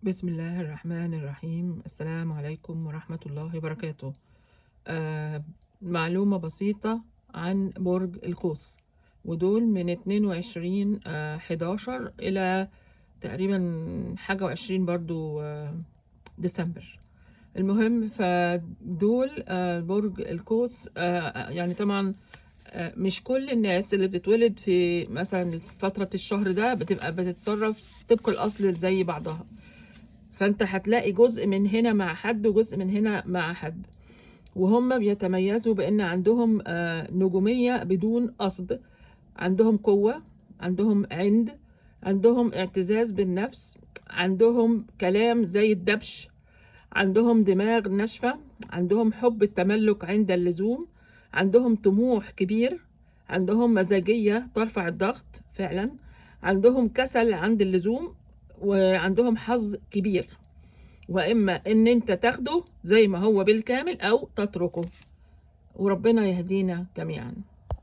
بسم الله الرحمن الرحيم. السلام عليكم ورحمة الله وبركاته. آه معلومة بسيطة عن برج القوس، ودول من 22 11 إلى تقريبا حاجة وعشرين برضو ديسمبر. المهم فدول برج القوس. يعني طبعا مش كل الناس اللي بتتولد في مثلا فترة الشهر ده بتبقى بتتصرف طبق الأصل زي بعضها، فانت هتلاقي جزء من هنا مع حد وجزء من هنا مع حد، وهم بيتميزوا بان عندهم نجومية بدون قصد، عندهم قوة، عندهم عندهم اعتزاز بالنفس، عندهم كلام زي الدبش، عندهم دماغ ناشفة، عندهم حب التملك عند اللزوم، عندهم طموح كبير، عندهم مزاجية ترفع الضغط فعلا، عندهم كسل عند اللزوم، وعندهم حظ كبير. واما ان انت تاخده زي ما هو بالكامل او تتركه، وربنا يهدينا جميعا.